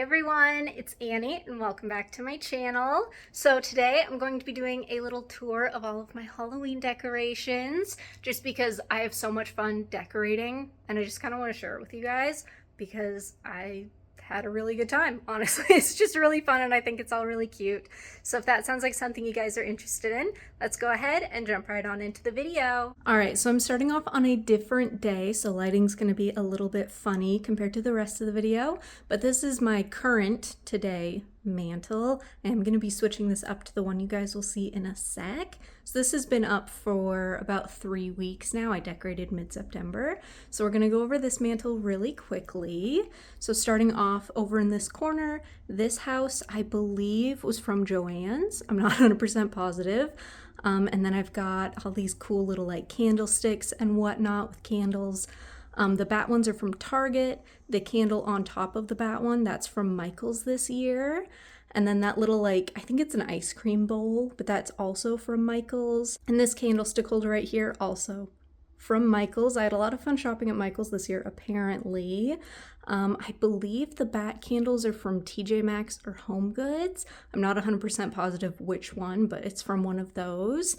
everyone, it's Annie and welcome back to my channel. So today I'm going to be doing a little tour of all of my Halloween decorations just because I have so much fun decorating and I just kind of want to share it with you guys because I had a really good time. Honestly, it's just really fun and I think it's all really cute. So if that sounds like something you guys are interested in, let's go ahead and jump right on into the video. All right, so I'm starting off on a different day, so lighting's going to be a little bit funny compared to the rest of the video, but this is my current today mantle. I'm going to be switching this up to the one you guys will see in a sec. So this has been up for about 3 weeks now. I decorated mid-September. So we're going to go over this mantle really quickly. So starting off over in this corner, this house I believe was from Joann's. I'm not 100% positive. And then I've got all these cool little like candlesticks and whatnot with candles. The bat ones are from Target. The candle on top of the bat one, that's from Michael's this year. And then that little like, I think it's an ice cream bowl, but that's also from Michael's. And this candlestick holder right here, also from Michael's. I had a lot of fun shopping at Michael's this year, apparently. I believe the bat candles are from TJ Maxx or Home Goods. I'm not 100% positive which one, but it's from one of those.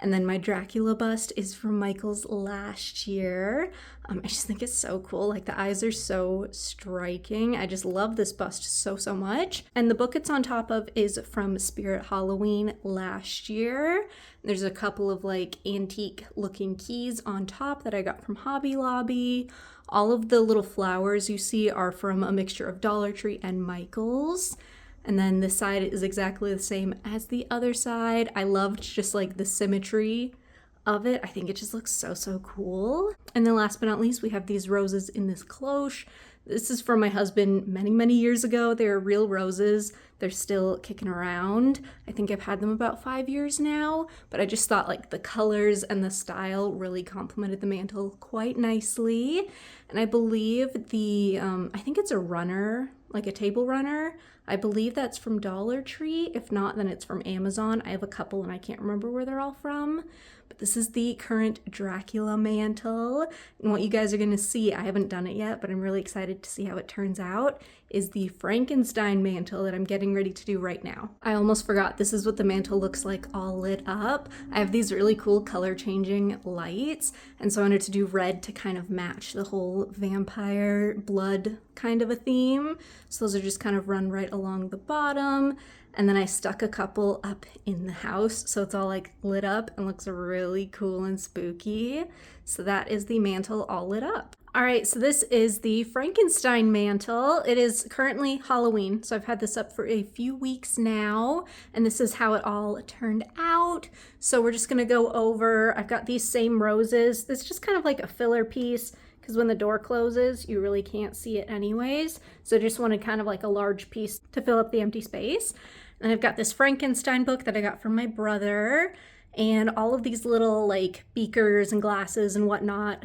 And then my Dracula bust is from Michael's last year. I just think it's so cool. Like the eyes are so striking. I just love this bust so much. And the book it's on top of is from Spirit Halloween last year. There's a couple of like antique looking keys on top that I got from Hobby Lobby. All of the little flowers you see are from a mixture of Dollar Tree and Michael's. And then this side is exactly the same as the other side. I loved just like the symmetry of it. I think it just looks so cool. And then last but not least, we have these roses in this cloche. This is from my husband many years ago. They're real roses. They're still kicking around. I think I've had them about 5 years now, but I just thought like the colors and the style really complemented the mantle quite nicely. And I believe I think it's a runner, like a table runner. I believe that's from Dollar Tree. If not, then it's from Amazon. I have a couple and I can't remember where they're all from. But this is the current Dracula mantle. And what you guys are going to see, I haven't done it yet, but I'm really excited to see how it turns out, is the Frankenstein mantle that I'm getting ready to do right now. I almost forgot, this is what the mantle looks like all lit up. I have these really cool color changing lights, and so I wanted to do red to kind of match the whole vampire blood kind of a theme. So those are just kind of run right along the bottom. And then I stuck a couple up in the house, so it's all like lit up and looks really cool and spooky. So that is the mantle all lit up. All right, so this is the Frankenstein mantle. It is currently Halloween, so I've had this up for a few weeks now, and this is how it all turned out. So we're just gonna go over, I've got these same roses. It's just kind of like a filler piece, because when the door closes, you really can't see it anyways. So I just wanted kind of like a large piece to fill up the empty space. And I've got this Frankenstein book that I got from my brother, and all of these little like beakers and glasses and whatnot.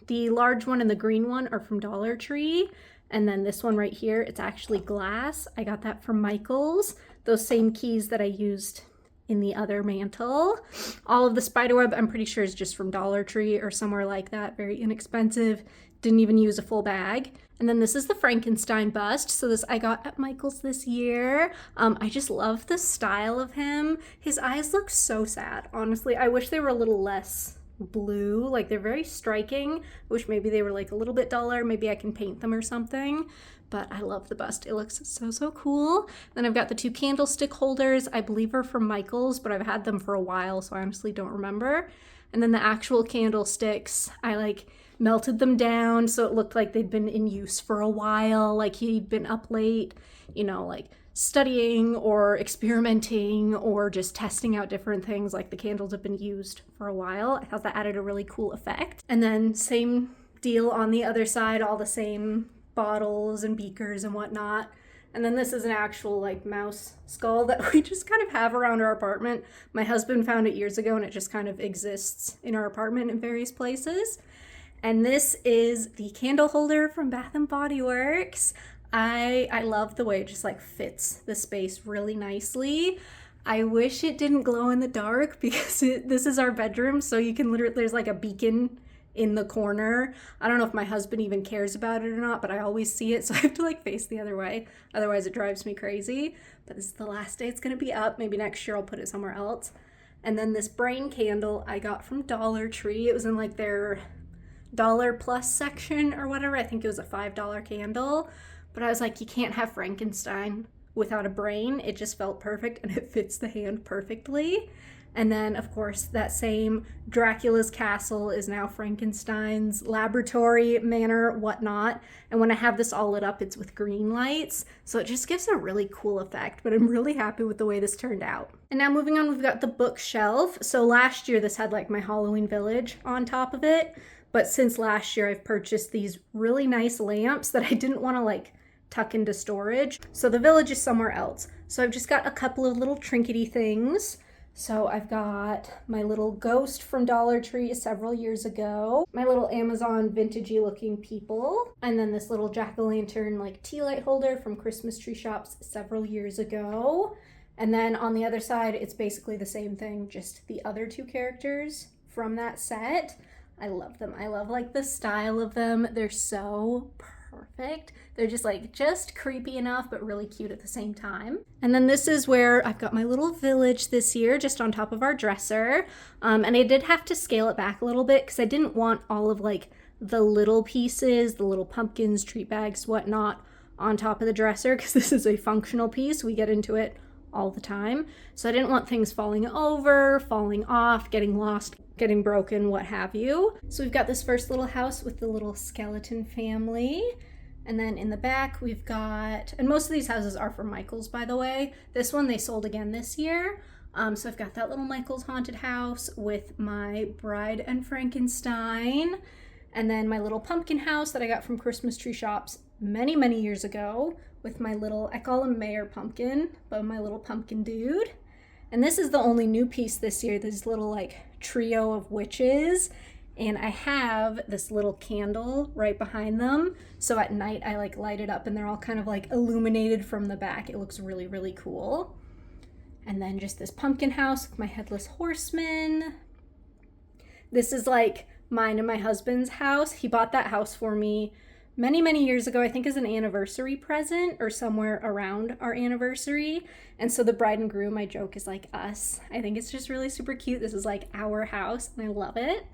The large one and the green one are from Dollar Tree. And then this one right here, it's actually glass. I got that from Michael's. Those same keys that I used in the other mantle. All of the spiderweb, I'm pretty sure is just from Dollar Tree or somewhere like that. Very inexpensive. Didn't even use a full bag. And then this is the Frankenstein bust. So this I got at Michael's this year. I just love the style of him. His eyes look so sad, honestly. I wish they were a little less blue. Like they're very striking. I wish maybe they were like a little bit duller. Maybe I can paint them or something. But I love the bust. It looks so cool. Then I've got the two candlestick holders. I believe are from Michael's, but I've had them for a while, so I honestly don't remember. And then the actual candlesticks, I like melted them down so it looked like they'd been in use for a while. Like he'd been up late, you know, like studying or experimenting or just testing out different things. Like the candles have been used for a while. I thought that added a really cool effect. And then same deal on the other side, all the same bottles and beakers and whatnot. And then this is an actual like mouse skull that we just kind of have around our apartment. My husband found it years ago and it just kind of exists in our apartment in various places. And this is the candle holder from Bath and Body Works. I love the way it just like fits the space really nicely. I wish it didn't glow in the dark because this is our bedroom, so you can literally, there's like a beacon in the corner. I don't know if my husband even cares about it or not, but I always see it, so I have to like face the other way. Otherwise it drives me crazy. But this is the last day it's gonna be up. Maybe next year I'll put it somewhere else. And then this brain candle I got from Dollar Tree. It was in like their dollar plus section or whatever. I think it was a $5 candle. But I was like, you can't have Frankenstein without a brain. It just felt perfect and it fits the hand perfectly. And then, of course, that same Dracula's castle is now Frankenstein's laboratory, manor, whatnot. And when I have this all lit up, it's with green lights. So it just gives a really cool effect, but I'm really happy with the way this turned out. And now moving on, we've got the bookshelf. So last year, this had like my Halloween Village on top of it. But since last year, I've purchased these really nice lamps that I didn't want to like tuck into storage. So the village is somewhere else. So I've just got a couple of little trinkety things. So I've got my little ghost from Dollar Tree several years ago, my little Amazon vintagey looking people, and then this little jack-o'-lantern like tea light holder from Christmas tree shops several years ago. And then on the other side, it's basically the same thing, just the other two characters from that set. I love them. I love like the style of them. They're so perfect. They're just creepy enough, but really cute at the same time. And then this is where I've got my little village this year, just on top of our dresser. And I did have to scale it back a little bit because I didn't want all of like the little pieces, the little pumpkins, treat bags, whatnot, on top of the dresser because this is a functional piece. We get into it all the time. So I didn't want things falling over, falling off, getting lost, getting broken, what have you. So we've got this first little house with the little skeleton family. And then in the back we've got, and most of these houses are from Michael's, by the way. This one they sold again this year. So I've got that little Michael's haunted house with my Bride and Frankenstein. And then my little pumpkin house that I got from Christmas tree shops many, many years ago with my little, I call him Mayor Pumpkin, but my little pumpkin dude. And this is the only new piece this year, this little like trio of witches. And I have this little candle right behind them. So at night I like light it up and they're all kind of like illuminated from the back. It looks really, really cool. And then just this pumpkin house with my headless horseman. This is like mine and my husband's house. He bought that house for me many, many years ago, I think as an anniversary present or somewhere around our anniversary. And so the bride and groom, I joke, is like us. I think it's just really super cute. This is like our house and I love it.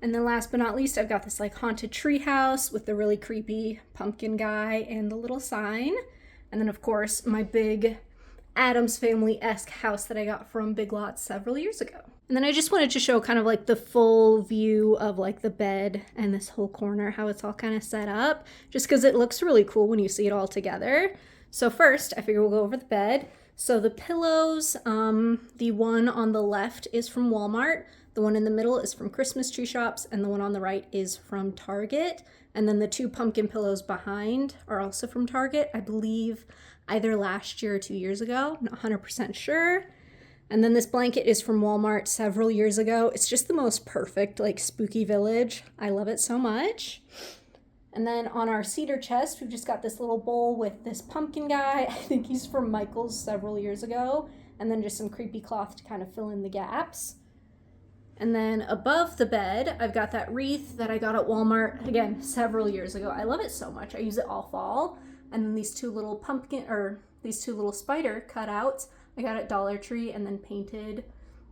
And then last but not least, I've got this like haunted tree house with the really creepy pumpkin guy and the little sign. And then of course, my big Addams Family-esque house that I got from Big Lots several years ago. And then I just wanted to show kind of like the full view of like the bed and this whole corner, how it's all kind of set up, just because it looks really cool when you see it all together. So first, I figure we'll go over the bed. So the pillows, the one on the left is from Walmart, the one in the middle is from Christmas tree shops, and the one on the right is from Target. And then the two pumpkin pillows behind are also from Target, I believe either last year or 2 years ago, I'm not 100% sure. And then this blanket is from Walmart several years ago. It's just the most perfect, like, spooky village. I love it so much. And then on our cedar chest, we've just got this little bowl with this pumpkin guy. I think he's from Michael's several years ago. And then just some creepy cloth to kind of fill in the gaps. And then above the bed, I've got that wreath that I got at Walmart, again, several years ago. I love it so much. I use it all fall. And then these two little spider cutouts I got at Dollar Tree and then painted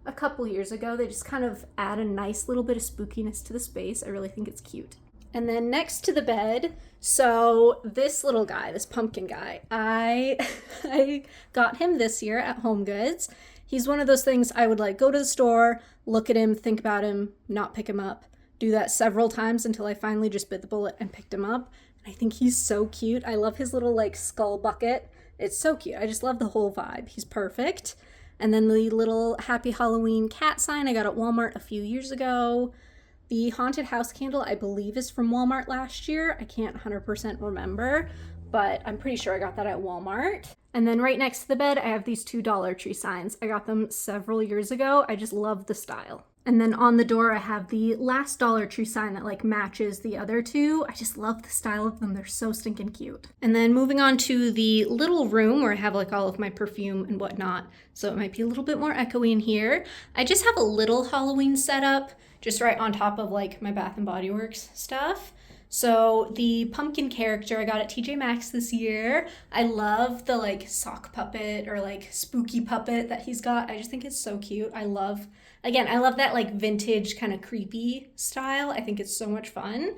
a couple years ago. They just kind of add a nice little bit of spookiness to the space. I really think it's cute. And then next to the bed, so this little guy, this pumpkin guy, I got him this year at Home Goods. He's one of those things I would like go to the store, look at him, think about him, not pick him up. Do that several times until I finally just bit the bullet and picked him up. And I think he's so cute. I love his little like skull bucket. It's so cute. I just love the whole vibe. He's perfect. And then the little Happy Halloween cat sign I got at Walmart a few years ago. The haunted house candle I believe is from Walmart last year. I can't 100% remember, but I'm pretty sure I got that at Walmart. And then right next to the bed, I have these two Dollar Tree signs. I got them several years ago. I just love the style. And then on the door, I have the last Dollar Tree sign that like matches the other two. I just love the style of them. They're so stinking cute. And then moving on to the little room where I have like all of my perfume and whatnot. So it might be a little bit more echoey in here. I just have a little Halloween setup just right on top of like my Bath and Body Works stuff. So the pumpkin character I got at TJ Maxx this year. I love the like sock puppet or like spooky puppet that he's got. I just think it's so cute. I love that like vintage kind of creepy style. I think it's so much fun.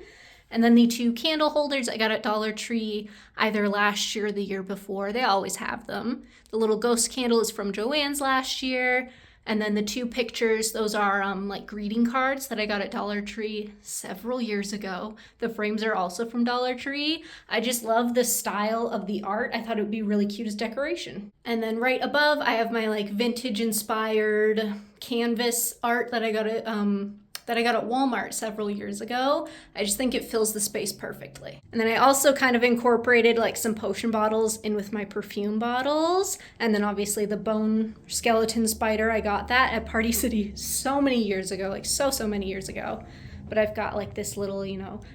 And then the two candle holders I got at Dollar Tree either last year or the year before. They always have them. The little ghost candle is from Joann's last year. And then the two pictures, those are like greeting cards that I got at Dollar Tree several years ago. The frames are also from Dollar Tree. I just love the style of the art. I thought it would be really cute as decoration. And then right above, I have my like vintage inspired canvas art that I got at Walmart several years ago. I just think it fills the space perfectly. And then I also kind of incorporated like some potion bottles in with my perfume bottles. And then obviously the bone skeleton spider, I got that at Party City so many years ago, like so many years ago. But I've got like this little,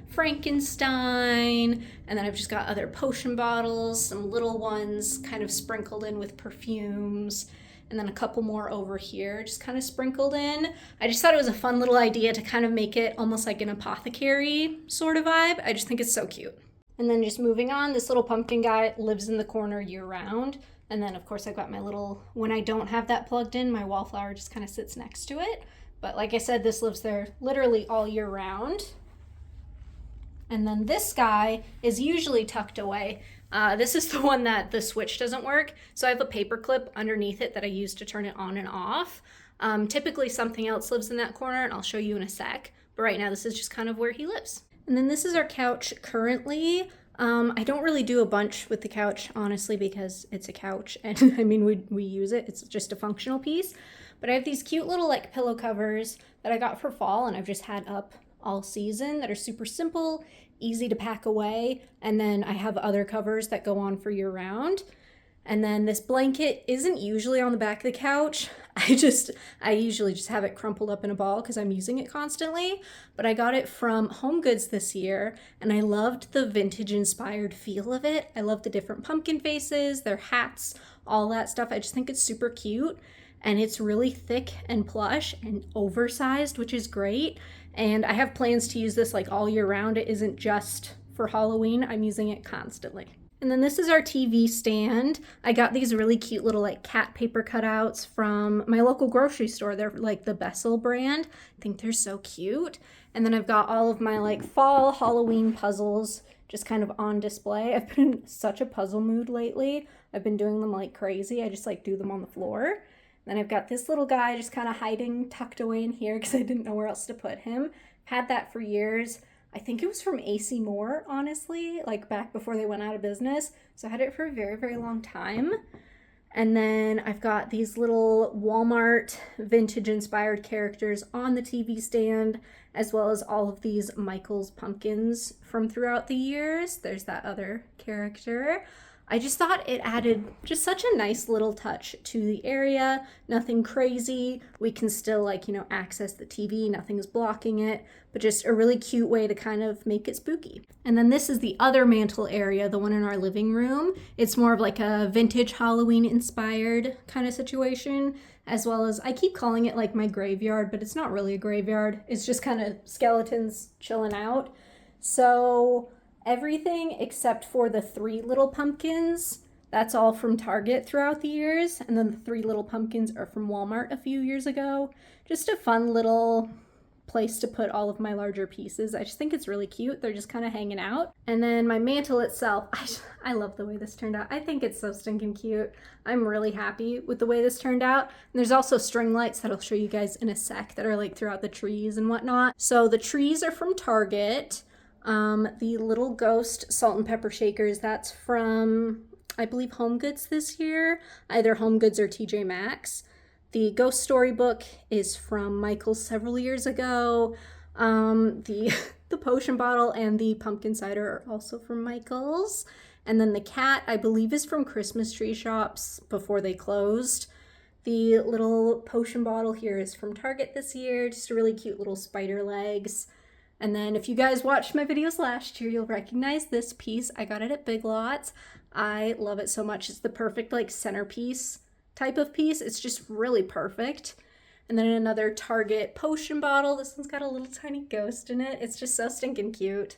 Frankenstein, and then I've just got other potion bottles, some little ones kind of sprinkled in with perfumes. And then a couple more over here, just kind of sprinkled in. I just thought it was a fun little idea to kind of make it almost like an apothecary sort of vibe. I just think it's so cute. And then just moving on, this little pumpkin guy lives in the corner year round. And then of course I've got my little, when I don't have that plugged in, my wallflower just kind of sits next to it. But like I said, this lives there literally all year round. And then this guy is usually tucked away. This is the one that the switch doesn't work. So I have a paper clip underneath it that I use to turn it on and off. Typically something else lives in that corner and I'll show you in a sec. But right now this is just kind of where he lives. And then this is our couch currently. I don't really do a bunch with the couch, honestly, because it's a couch and I mean, we use it. It's just a functional piece. But I have these cute little like pillow covers that I got for fall and I've just had up all season that are super simple, easy to pack away. And then I have other covers that go on for year round. And then this blanket isn't usually on the back of the couch. I usually just have it crumpled up in a ball because I'm using it constantly. But I got it from Home Goods this year and I loved the vintage inspired feel of it. I love the different pumpkin faces, their hats, all that stuff. I just think it's super cute. And it's really thick and plush and oversized, which is great. And I have plans to use this like all year round. It isn't just for Halloween. I'm using it constantly. And then this is our TV stand. I got these really cute little like cat paper cutouts from my local grocery store. They're like the Bessel brand. I think they're so cute. And then I've got all of my like fall Halloween puzzles just kind of on display. I've been in such a puzzle mood lately. I've been doing them like crazy. I just like do them on the floor. Then I've got this little guy just kind of hiding, tucked away in here because I didn't know where else to put him. Had that for years. I think it was from AC Moore, honestly, like back before they went out of business. So I had it for a very, very long time. And then I've got these little Walmart vintage inspired characters on the TV stand, as well as all of these Michael's pumpkins from throughout the years. There's that other character. I just thought it added just such a nice little touch to the area. Nothing crazy. We can still access the TV. Nothing's blocking it, but just a really cute way to kind of make it spooky. And then this is the other mantle area, the one in our living room. It's more of like a vintage Halloween inspired kind of situation, as well as I keep calling it like my graveyard, but it's not really a graveyard. It's just kind of skeletons chilling out. So everything except for the 3 little pumpkins, that's all from Target throughout the years. And then the 3 little pumpkins are from Walmart a few years ago. Just a fun little place to put all of my larger pieces. I just think it's really cute. They're just kind of hanging out. And then my mantle itself, I love the way this turned out. I think it's so stinking cute. I'm really happy with the way this turned out. And there's also string lights that I'll show you guys in a sec that are like throughout the trees and whatnot. So the trees are from Target. The little ghost salt and pepper shakers, that's from, I believe, Home Goods this year, either Home Goods or TJ Maxx. The ghost storybook is from Michael's several years ago. The potion bottle and the pumpkin cider are also from Michael's. And then the cat, I believe, is from Christmas tree shops before they closed. The little potion bottle here is from Target this year, just a really cute little spider legs. And then if you guys watched my videos last year, you'll recognize this piece. I got it at Big Lots. I love it so much. It's the perfect like centerpiece type of piece. It's just really perfect. And then another Target potion bottle. This one's got a little tiny ghost in it. It's just so stinking cute.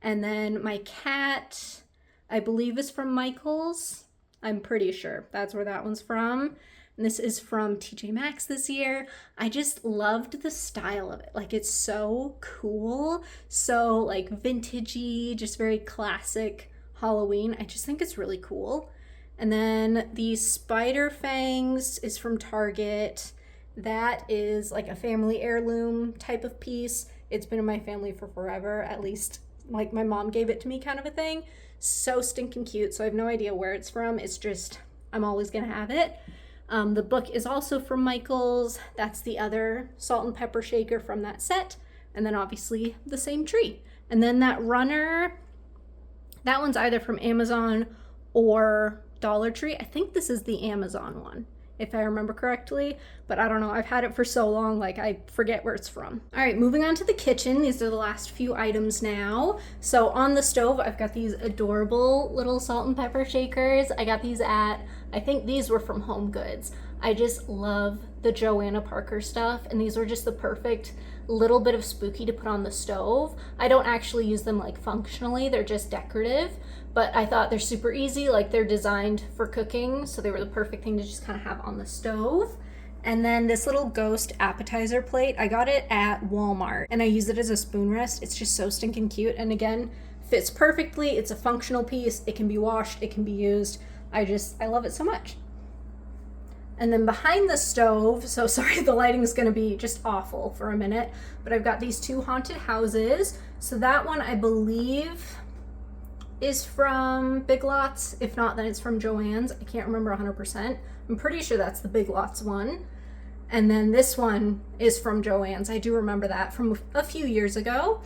And then my cat, I believe, is from Michael's. I'm pretty sure that's where that one's from. And this is from TJ Maxx this year. I just loved the style of it. Like, it's so cool, so like vintagey, just very classic Halloween. I just think it's really cool. And then the spider fangs is from Target. That is like a family heirloom type of piece. It's been in my family for forever, at least like my mom gave it to me kind of a thing. So stinking cute. So I have no idea where it's from. It's just, I'm always gonna have it. The book is also from Michael's. That's the other salt and pepper shaker from that set. And then obviously the same tree. And then that runner, that one's either from Amazon or Dollar Tree. I think this is the Amazon one, if I remember correctly, but I don't know. I've had it for so long, like I forget where it's from. All right, moving on to the kitchen. These are the last few items now. So on the stove, I've got these adorable little salt and pepper shakers. I got these at, I think these were from Home Goods. I just love the Joanna Parker stuff, and these were just the perfect little bit of spooky to put on the stove. I don't actually use them like functionally, they're just decorative, but I thought they're super easy, like they're designed for cooking, so they were the perfect thing to just kind of have on the stove. And then this little ghost appetizer plate, I got it at Walmart, and I use it as a spoon rest. It's just so stinking cute, and again, fits perfectly. It's a functional piece. It can be washed, it can be used. I love it so much. And then behind the stove, so sorry, the lighting is gonna be just awful for a minute, but I've got these two haunted houses. So that one I believe is from Big Lots. If not, then it's from Joann's. I can't remember 100%. I'm pretty sure that's the Big Lots one. And then this one is from Joann's. I do remember that from a few years ago.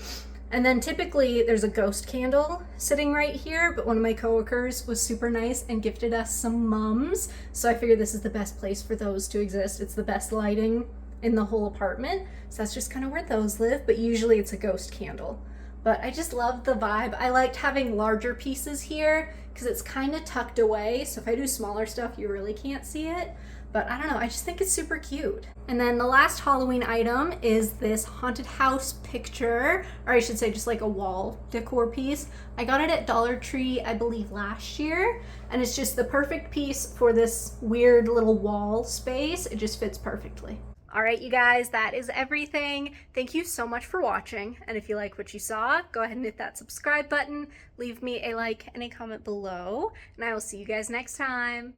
And then typically there's a ghost candle sitting right here, but one of my coworkers was super nice and gifted us some mums. So I figured this is the best place for those to exist. It's the best lighting in the whole apartment. So that's just kind of where those live, but usually it's a ghost candle. But I just love the vibe. I liked having larger pieces here because it's kind of tucked away. So if I do smaller stuff, you really can't see it. But I don't know, I just think it's super cute. And then the last Halloween item is this haunted house picture, or I should say just like a wall decor piece. I got it at Dollar Tree, I believe last year, and it's just the perfect piece for this weird little wall space. It just fits perfectly. All right, you guys, that is everything. Thank you so much for watching. And if you like what you saw, go ahead and hit that subscribe button, leave me a like and a comment below, and I will see you guys next time.